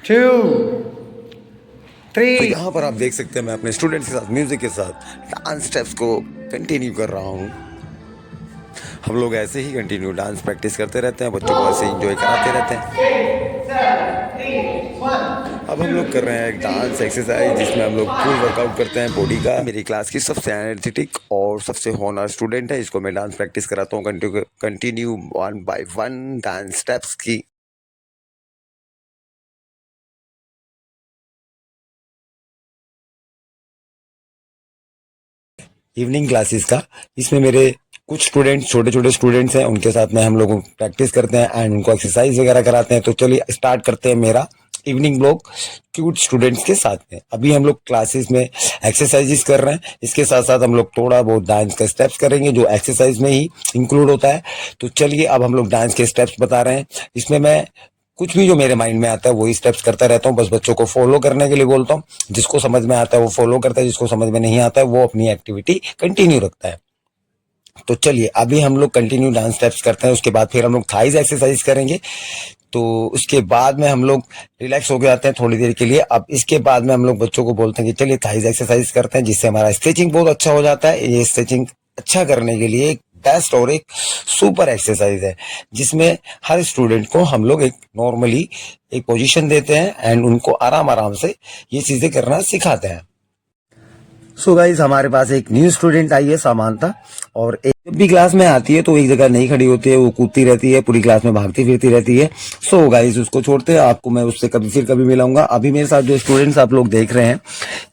2, तो 3. यहाँ पर आप देख सकते हैं मैं अपने स्टूडेंट्स के साथ म्यूजिक के साथ डांस स्टेप्स को कंटिन्यू कर रहा हूँ। हम लोग ऐसे ही कंटिन्यू डांस प्रैक्टिस करते रहते हैं, बच्चों को ऐसे इंजॉय कराते रहते हैं। 6, 7, 8, 1. अब हम लोग कर रहे हैं एक डांस एक्सरसाइज जिसमें हम लोग फुल वर्कआउट करते हैं बॉडी का। मेरी क्लास की सबसे एनर्जेटिक और सबसे होनहार स्टूडेंट है, इसको मैं डांस प्रैक्टिस कराता हूँ कंटिन्यू 1 by 1 डांस स्टेप्स की। इवनिंग क्लासेस का, इसमें मेरे कुछ स्टूडेंट्स छोटे छोटे स्टूडेंट्स हैं, उनके साथ में हम लोग प्रैक्टिस करते हैं एंड उनको एक्सरसाइज वगैरह कराते हैं। तो चलिए स्टार्ट करते हैं मेरा इवनिंग ब्लॉग क्यूट स्टूडेंट्स के साथ में। अभी हम लोग क्लासेस में एक्सरसाइजेस कर रहे हैं, इसके साथ साथ हम लोग थोड़ा बहुत डांस का स्टेप्स करेंगे जो एक्सरसाइज में ही इंक्लूड होता है। तो चलिए अब हम लोग डांस के स्टेप्स बता रहे हैं। इसमें मैं कुछ भी जो मेरे माइंड में आता है वही स्टेप्स करता रहता हूँ, बस बच्चों को फॉलो करने के लिए बोलता हूँ। जिसको समझ में आता है वो फॉलो करता है, जिसको समझ में नहीं आता है वो अपनी एक्टिविटी कंटिन्यू रखता है। तो चलिए अभी हम लोग कंटिन्यू डांस स्टेप्स करते हैं, उसके बाद फिर हम लोग थाइज एक्सरसाइज करेंगे। तो उसके बाद में हम लोग रिलैक्स हो जाते हैं थोड़ी देर के लिए। अब इसके बाद में हम लोग बच्चों को बोलते हैं कि चलिए थाइज एक्सरसाइज करते हैं, जिससे हमारा स्ट्रेचिंग बहुत अच्छा हो जाता है। ये स्ट्रेचिंग अच्छा करने के लिए एक बेस्ट और एक सुपर एक्सरसाइज है, जिसमें हर स्टूडेंट को हम लोग एक नॉर्मली एक पोजीशन देते हैं एंड उनको आराम आराम से ये चीजें करना सिखाते हैं। सो गाइस हमारे पास एक न्यू स्टूडेंट आई है सामान्यता, और जब भी क्लास में आती है तो एक जगह नहीं खड़ी होती है, वो कूदती रहती है, पूरी क्लास में भागती फिरती रहती है। सो गाइस उसको छोड़ते हैं, आपको मैं उससे कभी मिलाऊंगा। अभी मेरे साथ जो स्टूडेंट्स आप लोग देख रहे हैं,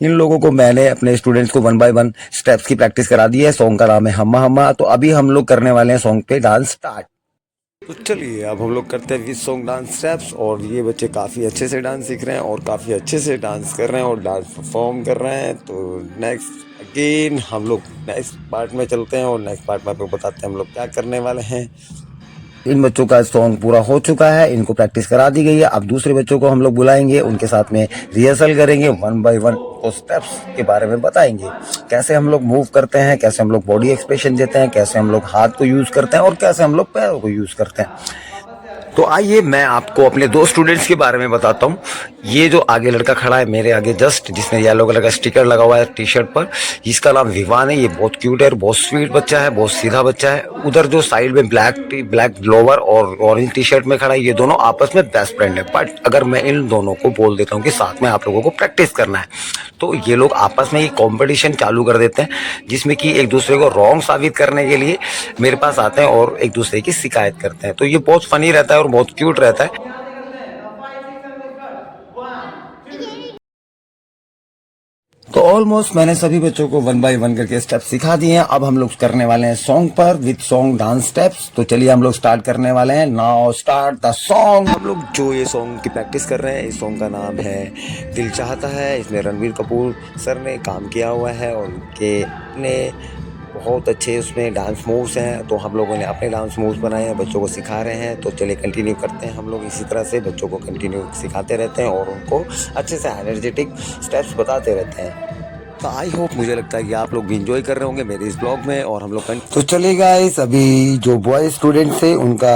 इन लोगों को मैंने अपने स्टूडेंट्स को 1 by 1 स्टेप्स की प्रैक्टिस करा दी है। सॉन्ग का नाम है हम्मा हम्मा। तो अभी हम लोग करने वाले हैं सॉन्ग पे डांस स्टार्ट। तो चलिए अब हम लोग करते हैं विद सॉन्ग डांस स्टेप्स, और ये बच्चे काफ़ी अच्छे से डांस सीख रहे हैं और काफ़ी अच्छे से डांस कर रहे हैं और डांस परफॉर्म कर रहे हैं। तो नेक्स्ट अगेन हम लोग नेक्स्ट पार्ट में चलते हैं और नेक्स्ट पार्ट में आपको बताते हैं हम लोग क्या करने वाले हैं। इन बच्चों का सॉन्ग पूरा हो चुका है, इनको प्रैक्टिस करा दी गई है। अब दूसरे बच्चों को हम लोग बुलाएंगे, उनके साथ में रिहर्सल करेंगे, 1 by 1 को स्टेप्स के बारे में बताएंगे, कैसे हम लोग मूव करते हैं, कैसे हम लोग बॉडी एक्सप्रेशन देते हैं, कैसे हम लोग हाथ को यूज करते हैं और कैसे हम लोग पैरों को यूज करते हैं। तो आइए मैं आपको अपने 2 स्टूडेंट्स के बारे में बताता हूँ। ये जो आगे लड़का खड़ा है मेरे आगे जस्ट, जिसने येलो कलर का स्टिकर लगा हुआ है टी शर्ट पर, इसका नाम विवान है। ये बहुत क्यूट है, बहुत स्वीट बच्चा है, बहुत सीधा बच्चा है। उधर जो साइड में ब्लैक लोअर और ऑरेंज टी शर्ट में खड़ा है, ये दोनों आपस में बेस्ट फ्रेंड है। बट अगर मैं इन दोनों को बोल देता हूँ कि साथ में आप लोगों को प्रैक्टिस करना है, तो ये लोग आपस में ये कॉम्पिटिशन चालू कर देते हैं, जिसमें कि एक दूसरे को रॉन्ग साबित करने के लिए मेरे पास आते हैं और एक दूसरे की शिकायत करते हैं। तो ये बहुत फनी रहता है और बहुत क्यूट रहता है। तो ऑलमोस्ट मैंने सभी बच्चों को 1 by 1 करके स्टेप सिखा दिए हैं। अब हम लोग करने वाले हैं सॉन्ग पर विद सॉन्ग डांस स्टेप्स। तो चलिए हम लोग स्टार्ट करने वाले हैं। Now start the song. हम लोग जो ये सॉन्ग की प्रैक्टिस कर रहे हैं, इस सॉन्ग का नाम है दिल चाहता है। इसमें रणबीर कपूर सर ने काम किया हुआ है और उनके ने बहुत अच्छे उसमें डांस मूव्स हैं। तो हम लोगों ने अपने डांस मूव्स बनाए हैं, बच्चों को सिखा रहे हैं। तो चलिए कंटिन्यू करते हैं, हम लोग इसी तरह से बच्चों को कंटिन्यू सिखाते रहते हैं और उनको अच्छे से एनर्जेटिक स्टेप्स बताते रहते हैं। तो आई होप, मुझे लगता है कि आप लोग भी इंजॉय कर रहे होंगे मेरे इस ब्लॉग में। और हम लोग तो चलिए गाइस, अभी जो बॉय स्टूडेंट्स थे उनका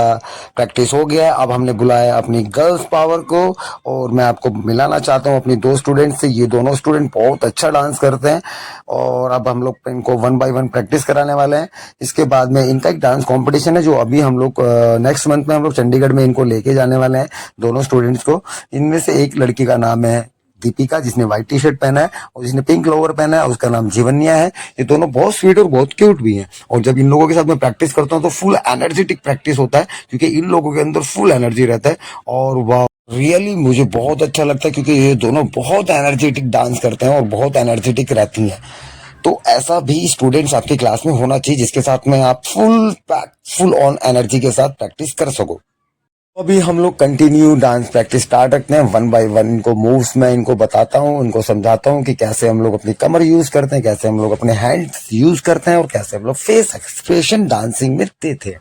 प्रैक्टिस हो गया है। अब हमने बुलाया अपनी गर्ल्स पावर को, और मैं आपको मिलाना चाहता हूँ अपनी 2 स्टूडेंट से। ये दोनों स्टूडेंट बहुत अच्छा डांस करते हैं और अब हम लोग इनको 1 by 1 प्रैक्टिस कराने वाले हैं। इसके बाद में इनका एक डांस कॉम्पिटिशन है जो अभी हम लोग नेक्स्ट मंथ में हम लोग चंडीगढ़ में इनको लेके जाने वाले हैं, दोनों स्टूडेंट्स को। इनमें से एक लड़की का नाम है दीपिका, जिसने व्हाइट टी शर्ट पहना है, और जिसने पिंक लोअर पहना है उसका नाम जीवन्या है। ये दोनों बहुत स्वीट और बहुत क्यूट भी हैं। और जब इन लोगों के साथ मैं प्रैक्टिस करता हूँ तो फुल एनर्जेटिक प्रैक्टिस होता है, क्योंकि इन लोगों के अंदर फुल एनर्जी रहता है। और वाह, रियली मुझे बहुत अच्छा लगता है, क्योंकि ये दोनों बहुत एनर्जेटिक डांस करते हैं और बहुत एनर्जेटिक रहती हैं। तो ऐसा भी स्टूडेंट्स आपकी क्लास में होना चाहिए, जिसके साथ में आप फुल ऑन एनर्जी के साथ प्रैक्टिस कर सको। अभी हम लोग कंटिन्यू डांस प्रैक्टिस स्टार्ट रखते हैं 1 by 1। इनको मूव्स मैं इनको बताता हूँ, इनको समझाता हूँ कि कैसे हम लोग अपनी कमर यूज करते हैं, कैसे हम लोग अपने हैंड्स यूज करते हैं और कैसे हम लोग फेस एक्सप्रेशन डांसिंग में देते हैं।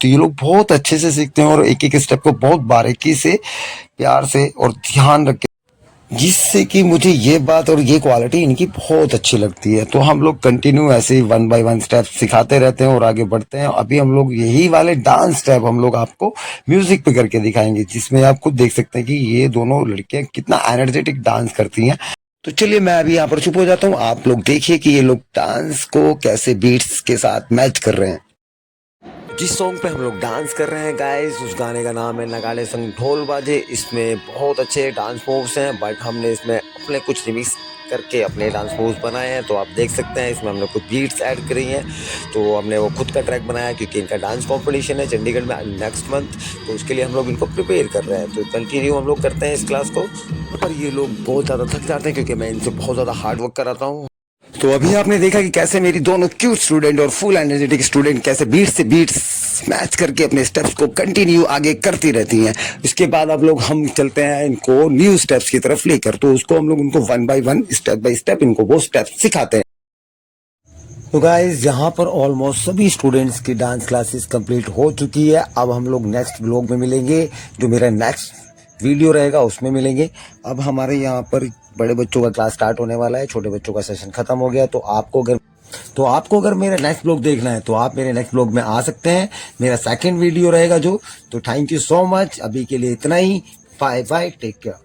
तो ये लोग बहुत अच्छे से सीखते हैं और एक एक स्टेप को बहुत बारीकी से, प्यार से और ध्यान रख के जिससे कि मुझे ये बात और ये क्वालिटी इनकी बहुत अच्छी लगती है। तो हम लोग कंटिन्यू ऐसे ही 1 बाय 1 स्टेप सिखाते रहते हैं और आगे बढ़ते हैं। अभी हम लोग यही वाले डांस स्टेप हम लोग आपको म्यूजिक पे करके दिखाएंगे, जिसमें आप खुद देख सकते हैं कि ये दोनों लड़कियां कितना एनर्जेटिक डांस करती हैं। तो चलिए मैं अभी यहाँ पर चुप हो जाता हूँ, आप लोग देखिए कि ये लोग डांस को कैसे बीट्स के साथ मैच कर रहे हैं। जिस सॉन्ग पे हम लोग डांस कर रहे हैं गाइस, उस गाने का नाम है नगाड़े संग ढोल बाजे। इसमें बहुत अच्छे डांस मूव्स हैं, बट हमने इसमें अपने कुछ रिमिक्स करके अपने डांस मूव्स बनाए हैं। तो आप देख सकते हैं इसमें हमने कुछ बीट्स ऐड करी हैं। तो हमने वो खुद का ट्रैक बनाया क्योंकि इनका डांस कॉम्पिटिशन है चंडीगढ़ में नेक्स्ट मंथ। तो उसके लिए हम लोग इनको प्रिपेयर कर रहे हैं। तो कंटिन्यू हम लोग करते हैं इस क्लास को। पर ये लोग बहुत ज़्यादा थक जाते हैं क्योंकि मैं इनसे बहुत ज़्यादा हार्ड वर्क कराता हूँ। तो अभी आपने देखा कि कैसे मेरी दोनों क्यूट स्टूडेंट और फुल एनर्जेटिक स्टूडेंट कैसे बीट से बीट्स मैच करके अपने स्टेप्स को कंटिन्यू आगे करती रहती हैं। इसके बाद अब लोग हम चलते हैं इनको न्यू स्टेप्स की तरफ लेकर। तो उसको हम लोग उनको 1 बाय 1 स्टेप बाय स्टेप इनको वो स्टेप्स सिखाते हैं। तो गाइज यहाँ पर ऑलमोस्ट सभी स्टूडेंट्स की डांस क्लासेस कंप्लीट हो चुकी है। अब हम लोग नेक्स्ट व्लॉग में मिलेंगे, जो मेरा नेक्स्ट वीडियो रहेगा उसमें मिलेंगे। अब हमारे यहाँ पर बड़े बच्चों का क्लास स्टार्ट होने वाला है, छोटे बच्चों का सेशन खत्म हो गया। तो आपको अगर मेरा नेक्स्ट ब्लॉग देखना है तो आप मेरे नेक्स्ट ब्लॉग में आ सकते हैं। मेरा सेकंड वीडियो रहेगा जो। तो थैंक यू सो मच, अभी के लिए इतना ही। Bye bye, take care.